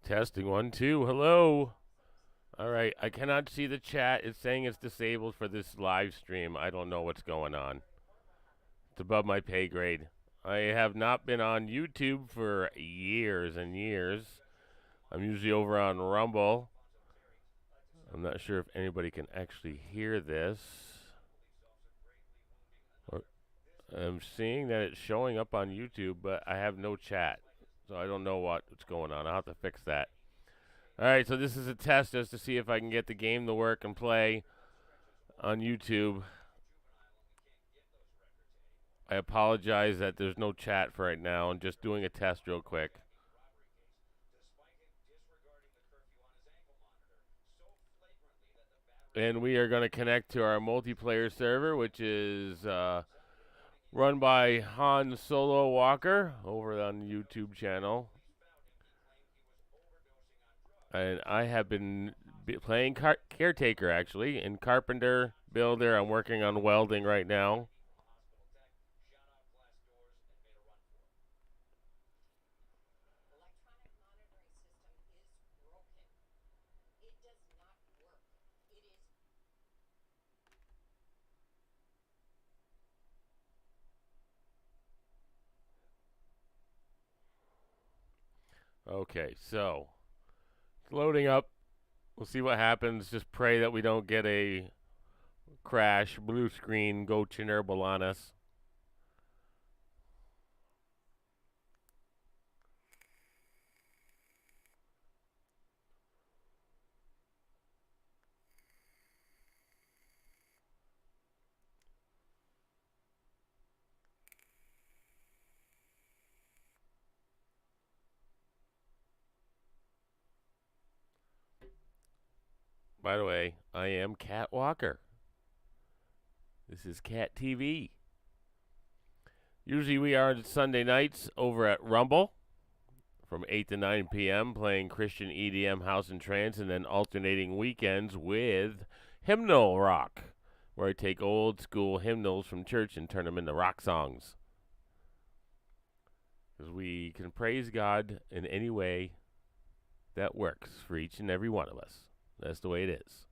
Testing 1, 2. Hello. All right. I cannot see the chat. It's saying it's disabled for this live stream. I don't know what's going on. It's above my pay grade. I have not been on YouTube for years and years. I'm usually over on Rumble. I'm not sure if anybody can actually hear this. I'm seeing that it's showing up on YouTube, but I have no chat. So I don't know what's going on. I'll have to fix that. All right, so this is a test just to see if I can get the game to work and play on YouTube. I apologize that there's no chat for right now. I'm just doing a test real quick. And we are going to connect to our multiplayer server, which is run by Han Solo Walker over on the YouTube channel. And I have been playing Caretaker, actually, in Carpenter, Builder. I'm working on welding right now. Okay, so it's loading up. We'll see what happens. Just pray that we don't get a crash, blue screen, go Chernobyl on us. By the way, I am Cat Walker. This is Cat TV. Usually we are on Sunday nights over at Rumble from 8 to 9 p.m. playing Christian EDM, house and trance, and then alternating weekends with hymnal rock, where I take old school hymnals from church and turn them into rock songs. Because we can praise God in any way that works for each and every one of us. That's the way it is.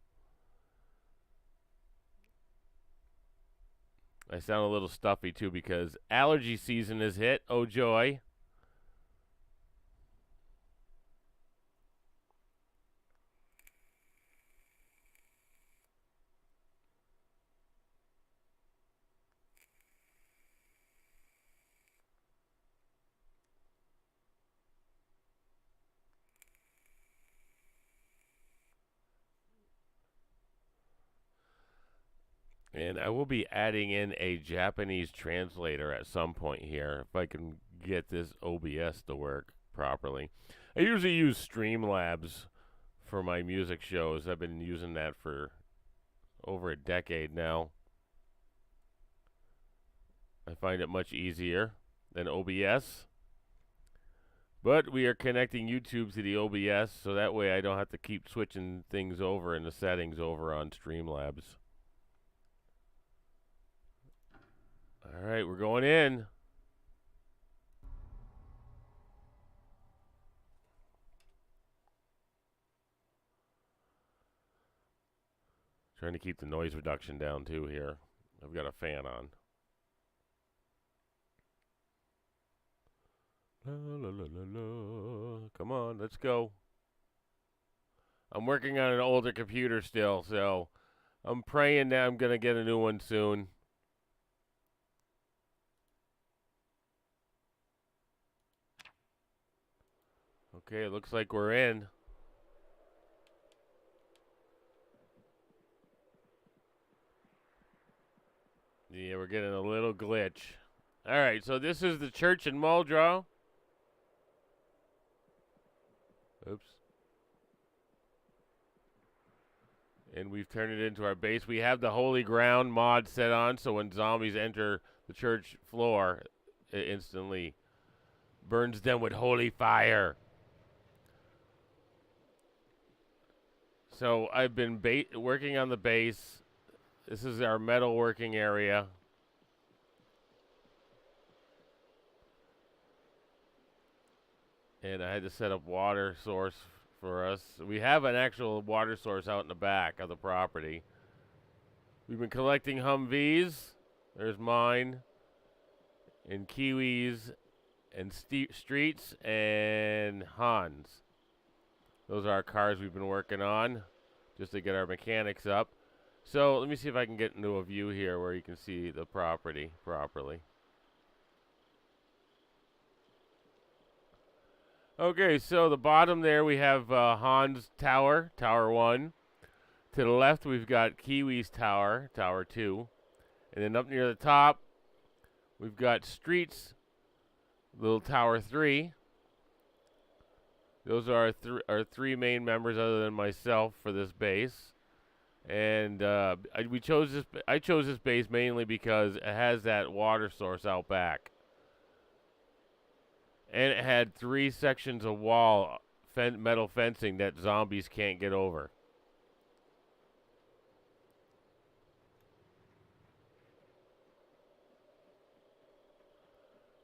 I sound a little stuffy too because allergy season is hit. Oh joy. And I will be adding in a Japanese translator at some point here if I can get this OBS to work properly. I usually use Streamlabs for my music shows. I've been using that for over a decade now. I find it much easier than OBS. But we are connecting YouTube to the OBS, so that way I don't have to keep switching things over in the settings over on Streamlabs. All right, we're going in. Trying to keep the noise reduction down too here. I've got a fan on. La, la, la, la, la. Come on, let's go. I'm working on an older computer still, so I'm praying that I'm going to get a new one soon. Okay, it looks like we're in. Yeah, we're getting a little glitch. All right, so this is the church in Muldrow. Oops. And we've turned it into our base. We have the Holy Ground mod set on, so when zombies enter the church floor, it instantly burns them with holy fire. So I've been working on the base. This is our metal working area. and I had to set up water source for us. We have an actual water source out in the back of the property. We've been collecting Humvees. There's mine. And Kiwis and Streets and Hans. Those are our cars we've been working on just to get our mechanics up. So let me see if I can get into a view here where you can see the property properly. Okay, so the bottom there we have Hans Tower, Tower 1. To the left we've got Kiwi's Tower, Tower 2. And then up near the top we've got Streets, little Tower 3. Those are our three main members other than myself for this base. And I chose this base mainly because it has that water source out back. And it had 3 sections of wall, metal fencing that zombies can't get over.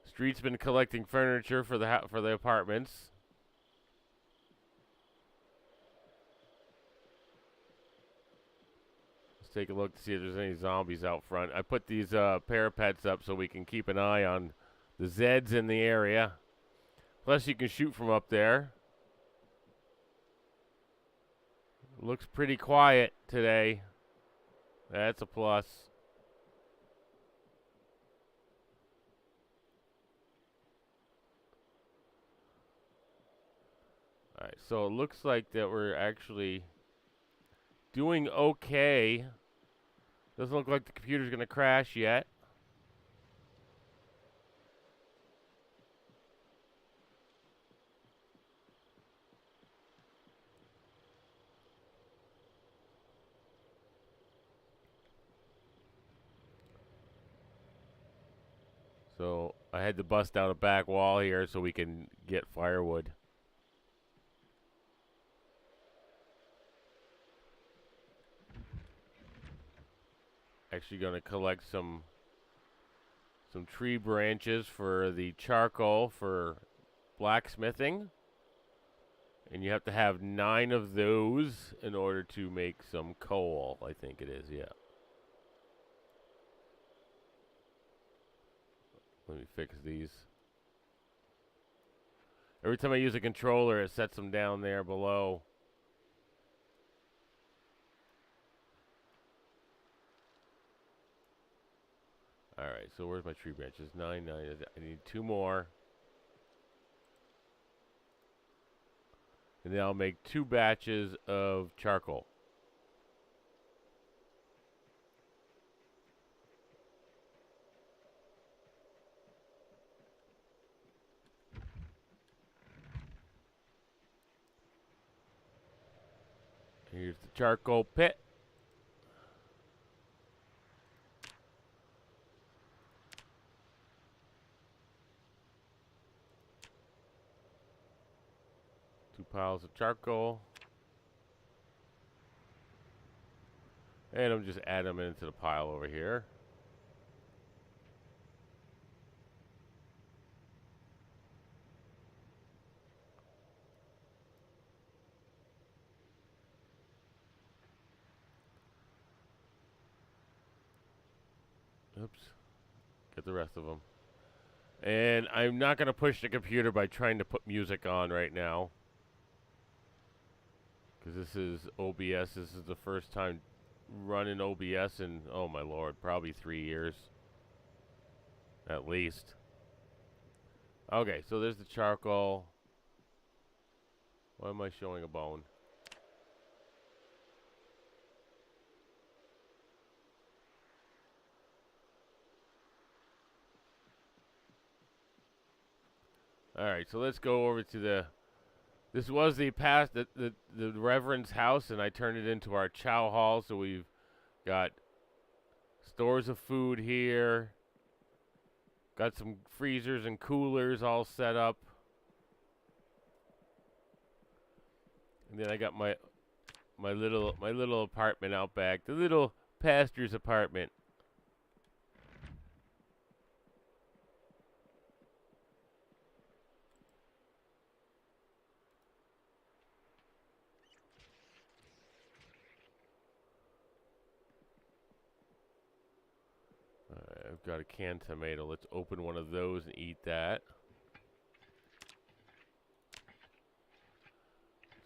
Street's been collecting furniture for the apartments. Let's take a look to see if there's any zombies out front. I put these parapets up so we can keep an eye on the Zeds in the area. Plus, you can shoot from up there. Looks pretty quiet today. That's a plus. Alright, so it looks like that we're actually doing okay. Doesn't look like the computer's going to crash yet. So I had to bust out a back wall here so we can get firewood. Actually going to collect some tree branches for the charcoal for blacksmithing. And you have to have 9 of those in order to make some coal, I think it is, yeah. Let me fix these. Every time I use a controller, it sets them down there below. Alright, so where's my tree branches? 9, 9. I need 2 more. And then I'll make 2 batches of charcoal. Here's the charcoal pit. Two piles of charcoal. And I'm just add them into the pile over here. Oops. Get the rest of them. And I'm not going to push the computer by trying to put music on right now. Because this is OBS. This is the first time running OBS in, oh my lord, probably 3 years. At least. Okay, so there's the charcoal. Why am I showing a bone? Alright, so let's go over to the... This was the Reverend's house, and I turned it into our chow hall, so we've got stores of food here. Got some freezers and coolers all set up. And then I got my little apartment out back. The little pastor's apartment. got a canned tomato. Let's open one of those and eat that.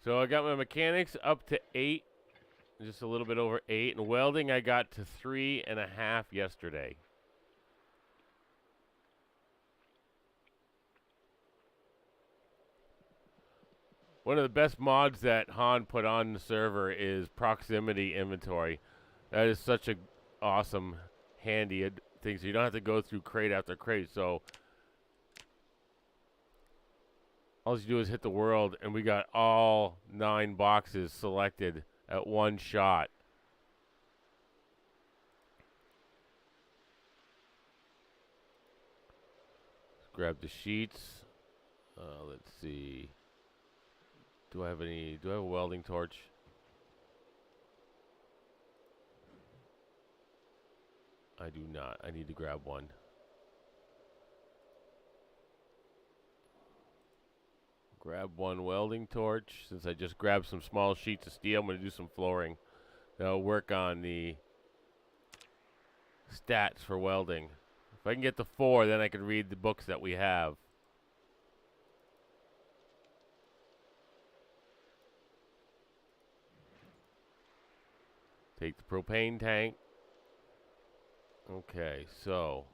So I got my mechanics up to 8, just a little bit over 8. And welding I got to 3.5 yesterday. One of the best mods that Han put on the server is proximity inventory. That is such a awesome, handy thing. So you don't have to go through crate after crate. So all you do is hit the world, and we got all 9 boxes selected at one shot. Let's grab the sheets. Let's see. Do I have a welding torch? I do not. I need to grab one. Grab one welding torch. Since I just grabbed some small sheets of steel, I'm going to do some flooring. That'll work on the stats for welding. If I can get to 4, then I can read the books that we have. Take the propane tank. Okay, so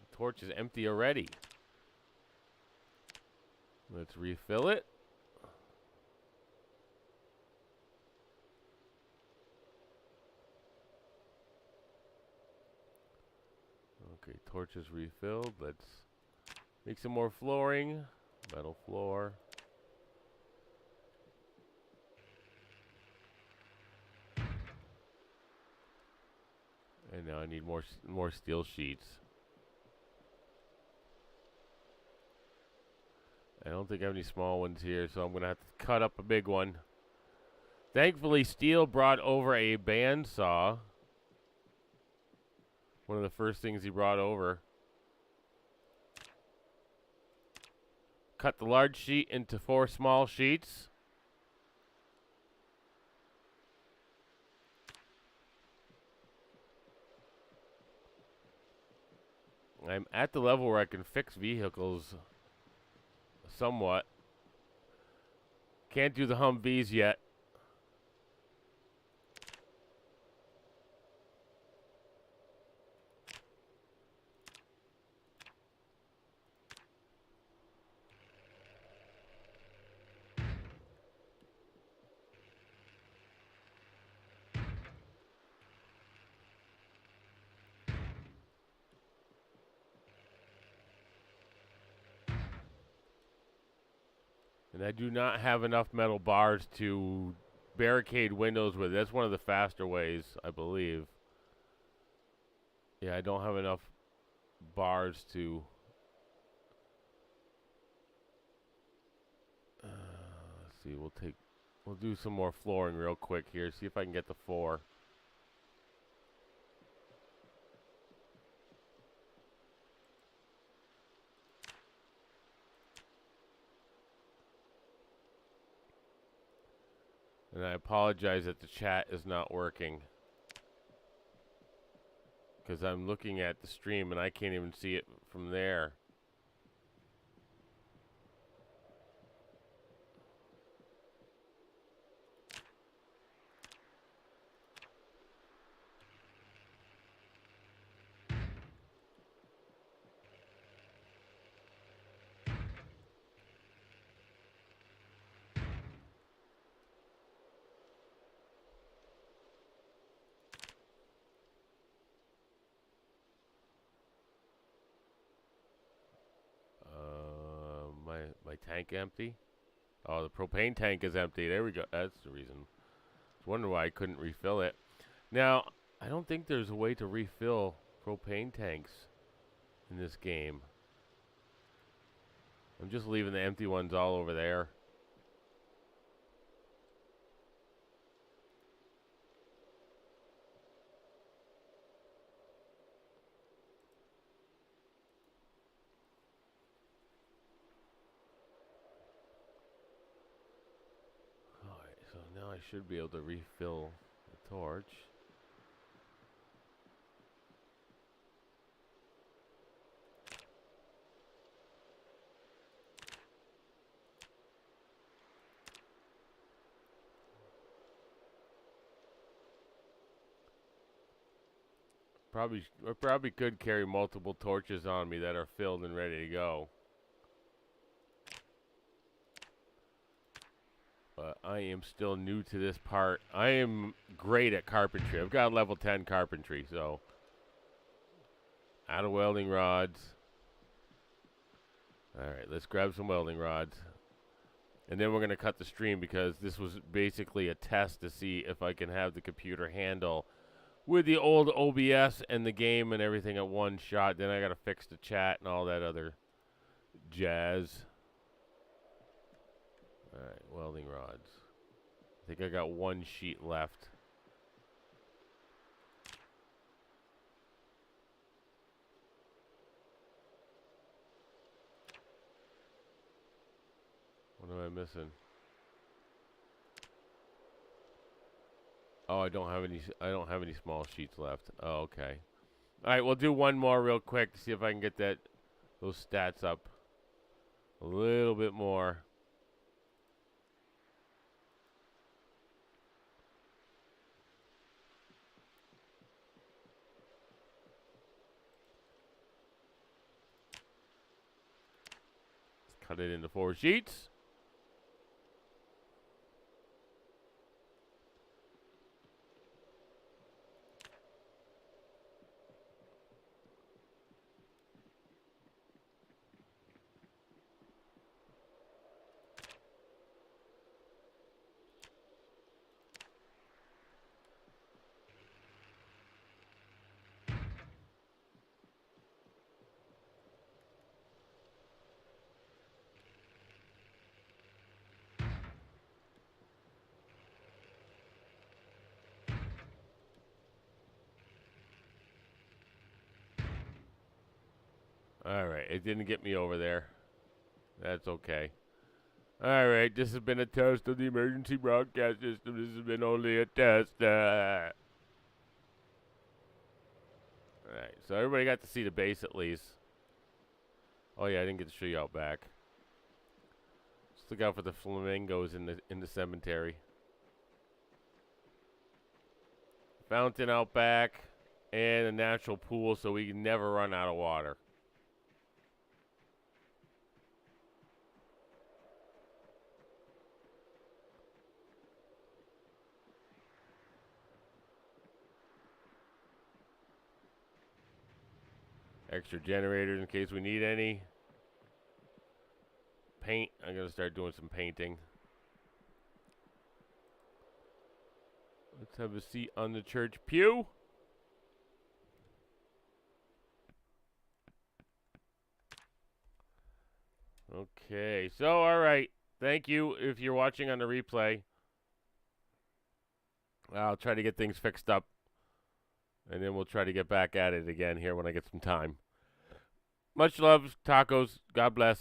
the torch is empty already. Let's refill it. Okay, torch is refilled. Let's make some more flooring. Metal floor. And now I need more steel sheets. I don't think I have any small ones here, so I'm going to have to cut up a big one. Thankfully, Steel brought over a bandsaw. One of the first things he brought over. Cut the large sheet into 4 small sheets. I'm at the level where I can fix vehicles somewhat. Can't do the Humvees yet. And I do not have enough metal bars to barricade windows with. That's one of the faster ways, I believe. Yeah, I don't have enough bars to... let's see, we'll do some more flooring real quick here. See if I can get the 4. And I apologize that the chat is not working, because I'm looking at the stream and I can't even see it from there. My tank empty? Oh, the propane tank is empty. There we go. That's the reason. I was wondering why I couldn't refill it. Now, I don't think there's a way to refill propane tanks in this game. I'm just leaving the empty ones all over there. should be able to refill the torch. I probably could carry multiple torches on me that are filled and ready to go. But I am still new to this part. I am great at carpentry. I've got level 10 carpentry, so. Out of welding rods. Alright, let's grab some welding rods. And then we're going to cut the stream because this was basically a test to see if I can have the computer handle with the old OBS and the game and everything at one shot. Then I got to fix the chat and all that other jazz. Alright, welding rods. I think I got one sheet left. What am I missing? Oh, I don't have any small sheets left. Oh, okay. Alright, we'll do one more real quick to see if I can get those stats up a little bit more. Cut it into 4 sheets. Alright, it didn't get me over there. That's okay. Alright, this has been a test of the emergency broadcast system. This has been only a test. Alright, so everybody got to see the base at least. Oh yeah, I didn't get to show you out back. Just look out for the flamingos in the cemetery. Fountain out back. And a natural pool so we can never run out of water. Extra generators in case we need any. Paint. I'm going to start doing some painting. Let's have a seat on the church pew. Okay, so alright. Thank you if you're watching on the replay. I'll try to get things fixed up. And then we'll try to get back at it again here when I get some time. Much love, tacos. God bless.